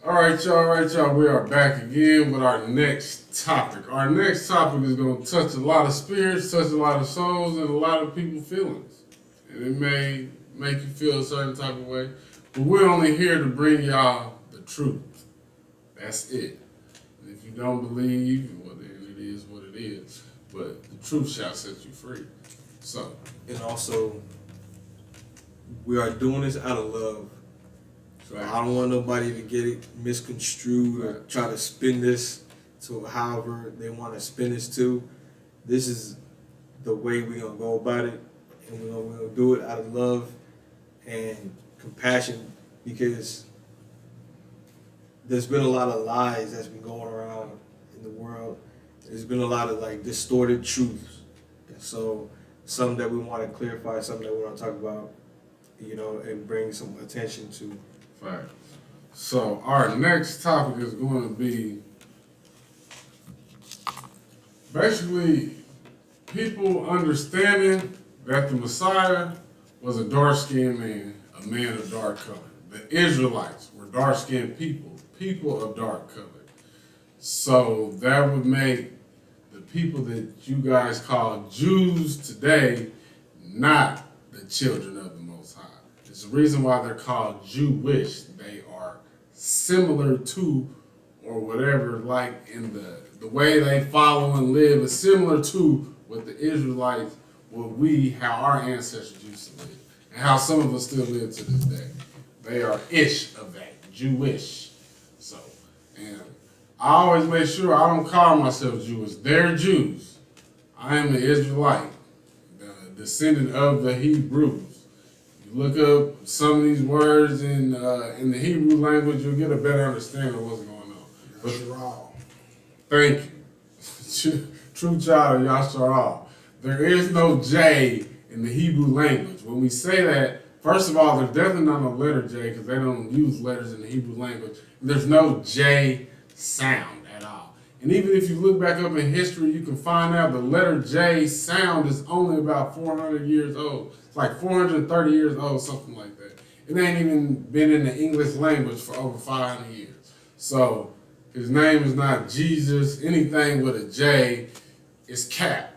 All right, y'all. We are back again with our next topic. Our next topic is going to touch a lot of spirits, touch a lot of souls, and a lot of people's feelings. And it may make you feel a certain type of way, but we're only here to bring y'all the truth. That's it. And if you don't believe, well, then it is what it is. But the truth shall set you free. So, And also, we are doing this out of love. So I don't want nobody to get it misconstrued or try to spin this to however they want to spin this to. This is the way we're going to go about it. And we're gonna do it out of love and compassion, because there's been a lot of lies that's been going around in the world. There's been a lot of like distorted truths. And so something that we want to clarify, something that we want to talk about, and bring some attention to. right. So our next topic is going to be basically people understanding that the Messiah was a dark-skinned man, a man of dark color. The Israelites were dark-skinned people of dark color. So that would make the people that you guys call Jews today not the children of the Most High. It's the reason why they're called Jewish. They are similar to, or whatever, like in the way they follow and live is similar to what the Israelites, how our ancestors used to live, and how some of us still live to this day. They are ish of that, Jewish. So, and I always make sure I don't call myself Jewish. They're Jews. I am an Israelite, the descendant of the Hebrews. You look up some of these words in the Hebrew language, you'll get a better understanding of what's going on. Yasharal. Thank you. True child of Yasharal. There is no J in the Hebrew language. When we say that, first of all, there's definitely not no letter J because they don't use letters in the Hebrew language. There's no J sound at all. And even if you look back up in history, you can find out the letter J sound is only about 400 years old. It's like 430 years old, something like that. It ain't even been in the English language for over 500 years. So his name is not Jesus. Anything with a J is Cap.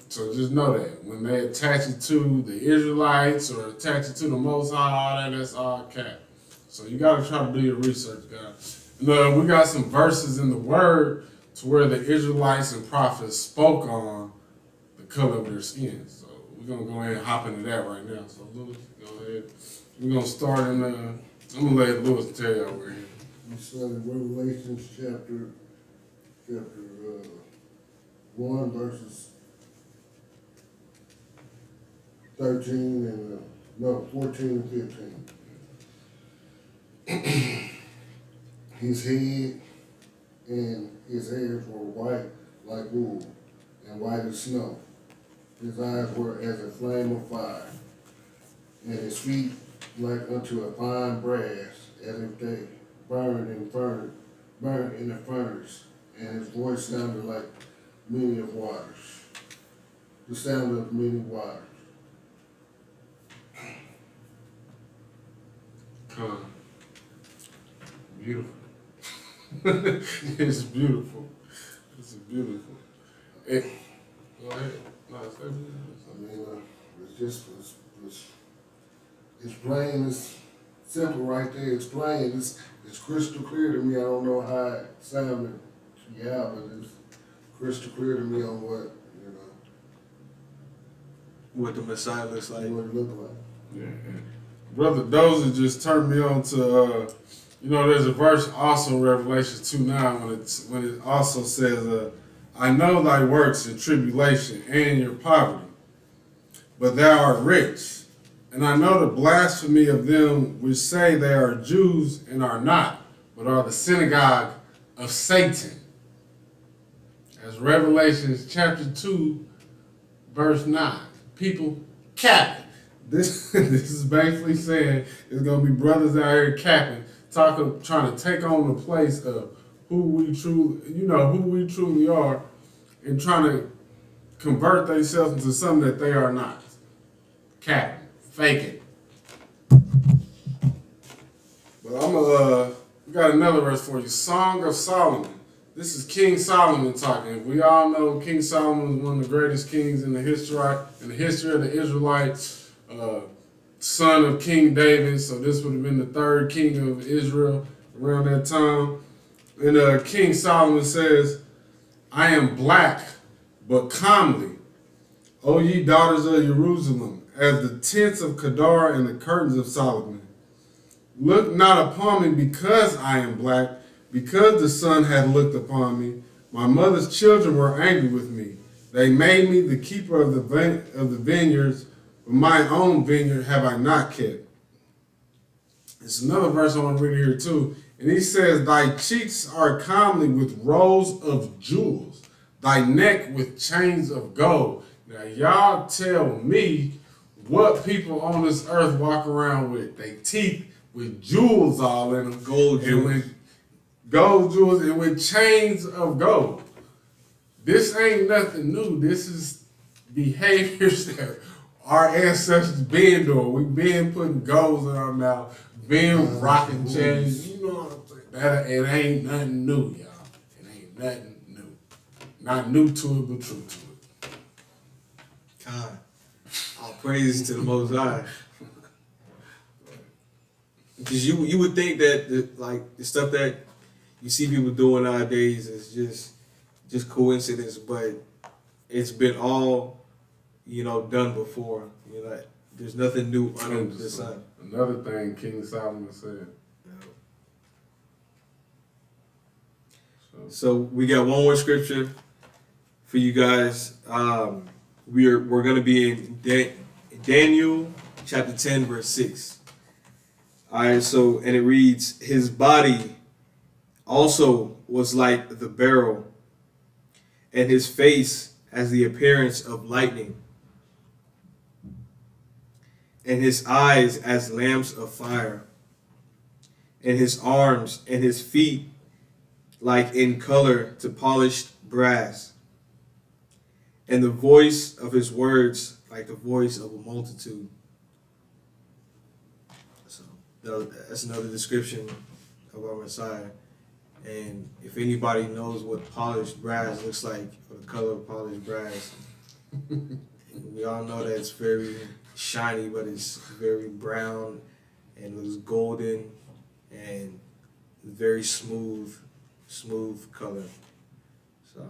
So just know that when they attach it to the Israelites or attach it to the Most High, all that's all Cap. So you got to try to do your research, guys. And, we got some verses in the Word to where the Israelites and prophets spoke on the color of their skin. So we're going to go ahead and hop into that right now. So Lewis, go ahead. We're going to start in I'm going to let Lewis tell y'all where he is. We studied Revelation chapter 1 verses 13 and 14 and 15. His head and his hairs were white like wool and white as snow. His eyes were as a flame of fire, and his feet like unto a fine brass, as if they burned in a furnace, and his voice sounded like many of waters, the sound of many waters. Beautiful. It's beautiful. It's beautiful. Go ahead. No, it's It's plain, it's simple right there. It's plain. It's crystal clear to me. I don't know how it sounded to y'all, but it's crystal clear to me on What the Messiah looks like. what it looked like. Yeah. Brother Dozer just turned me on to, there's a verse also in Revelation 2:9 when it also says, I know thy works in tribulation and your poverty, but thou art rich. And I know the blasphemy of them which say they are Jews and are not, but are the synagogue of Satan. As Revelation chapter 2, verse 9. People capping. This is basically saying it's going to be brothers out here capping, trying to take on the place of who we truly are, and trying to convert themselves into something that they are not. Capping, faking. But we got another verse for you. Song of Solomon. This is King Solomon talking. We all know King Solomon was one of the greatest kings in the history of the Israelites. Son of King David. So this would have been the third king of Israel around that time. And King Solomon says, I am black, but comely, O ye daughters of Jerusalem, as the tents of Kedar and the curtains of Solomon. Look not upon me because I am black, because the sun hath looked upon me. My mother's children were angry with me. They made me the keeper of the vineyards, but my own vineyard have I not kept. It's another verse I want to read here too. And he says, thy cheeks are comely with rows of jewels, thy neck with chains of gold. Now y'all tell me what people on this earth walk around with. They teeth with jewels all in them. Gold jewels. Gold jewels and with chains of gold. This ain't nothing new. This is behaviors that our ancestors been doing. We been putting golds in our mouth, been rocking chains. You know what I'm saying? That it ain't nothing new, y'all. It ain't nothing new. Not new to it, but true to it. God, all praises to the Most High. Because you would think that the stuff that you see people doing nowadays is just coincidence, but it's been all done before. There's nothing new under the sun. Another thing King Solomon said. So we got one more scripture for you guys. We're gonna be in Daniel chapter 10 verse 6. All right, so and it reads, his body also was like the beryl, and his face as the appearance of lightning, and his eyes as lamps of fire, and his arms and his feet like in color to polished brass, and the voice of his words like the voice of a multitude. So that's another description of our Messiah. And if anybody knows what polished brass looks like, or the color of polished brass, we all know that it's very shiny, but it's very brown and looks golden and very smooth color. So.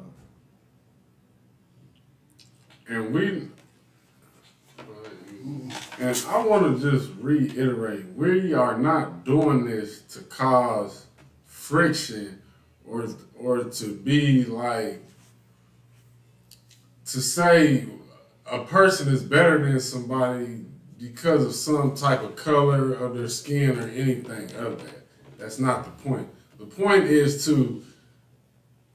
And I want to just reiterate, we are not doing this to cause friction or to be like, to say a person is better than somebody because of some type of color of their skin or anything of that. That's not the point. The point is to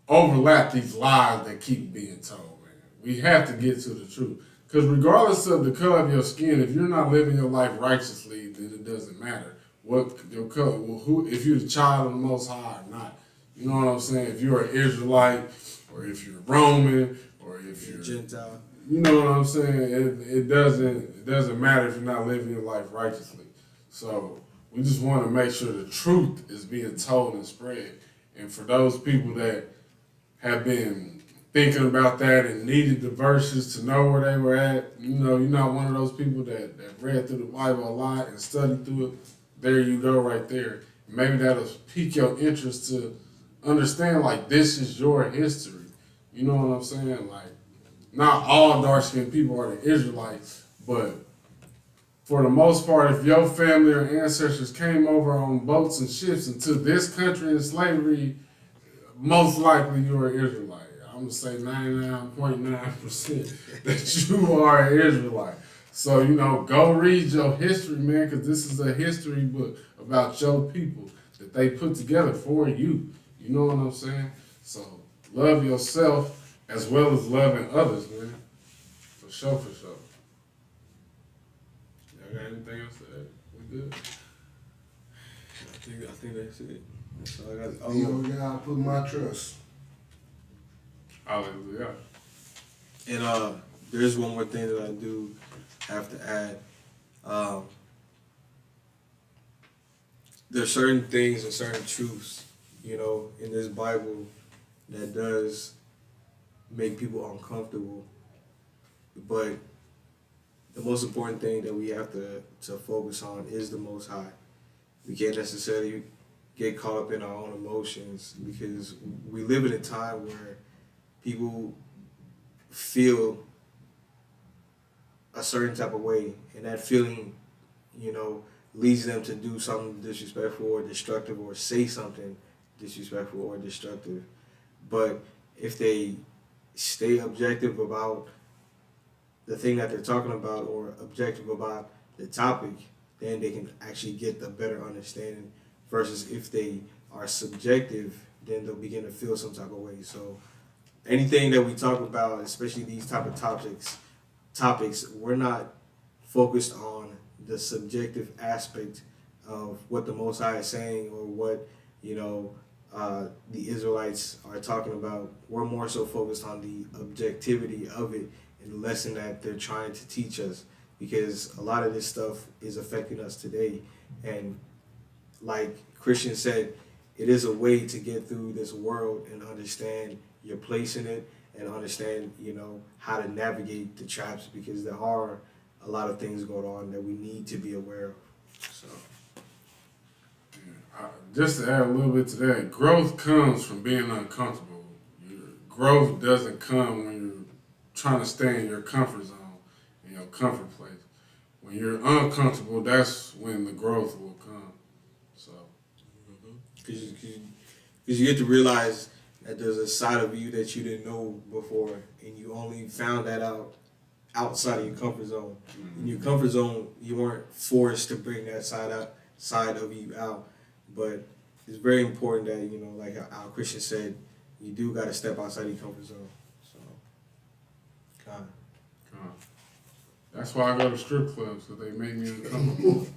overlap these lies that keep being told, man. We have to get to the truth. Because regardless of the color of your skin, if you're not living your life righteously, then it doesn't matter what your color. Well, if you're the child of the Most High or not. You know what I'm saying? If you're an Israelite, or if you're Roman, or if you're Gentile. You know what I'm saying? It doesn't matter if you're not living your life righteously. So we just want to make sure the truth is being told and spread. And for those people that have been thinking about that and needed the verses to know where they were at, you're not one of those people that read through the Bible a lot and studied through it. There you go right there. Maybe that'll pique your interest to understand, like, this is your history. You know what I'm saying? Like, not all dark-skinned people are the Israelites, but for the most part, if your family or ancestors came over on boats and ships into this country in slavery, most likely you're an Israelite. I'm going to say 99.9% that you are an Israelite. So, go read your history, man, because this is a history book about your people that they put together for you. You know what I'm saying? So, love yourself as well as loving others, man. For sure, for sure. Y'all got anything else to add? We good? I think that's it. That's all I got. God put my trust. Hallelujah. And there's one more thing that I do have to add. there's certain things and certain truths, you know, in this Bible that does make people uncomfortable. But the most important thing that we have to focus on is the Most High. We can't necessarily get caught up in our own emotions because we live in a time where people feel a certain type of way, and that feeling, you know, leads them to do something disrespectful or destructive or say something disrespectful or destructive. But if they stay objective about the thing that they're talking about or objective about the topic, then they can actually get the better understanding versus if they are subjective, then they'll begin to feel some type of way. So anything that we talk about, especially these type of topics, we're not focused on the subjective aspect of what the Most High is saying or what, you know, the Israelites are talking about. We're more so focused on the objectivity of it and the lesson that they're trying to teach us, because a lot of this stuff is affecting us today. And like Christian said, it is a way to get through this world and understand your place in it and understand, you know, how to navigate the traps, because there are a lot of things going on that we need to be aware of. So, Just to add a little bit to that, growth comes from being uncomfortable. Growth doesn't come when you're trying to stay in your comfort zone, in your comfort place. When you're uncomfortable, that's when the growth will come. So, because you get to realize that there's a side of you that you didn't know before, and you only found that out outside of your comfort zone. In your comfort zone, you weren't forced to bring that side of you out. But it's very important that, you know, like our Christian said, you do got to step outside your comfort zone. So, kind of. that's why I go to strip clubs, because they make me uncomfortable.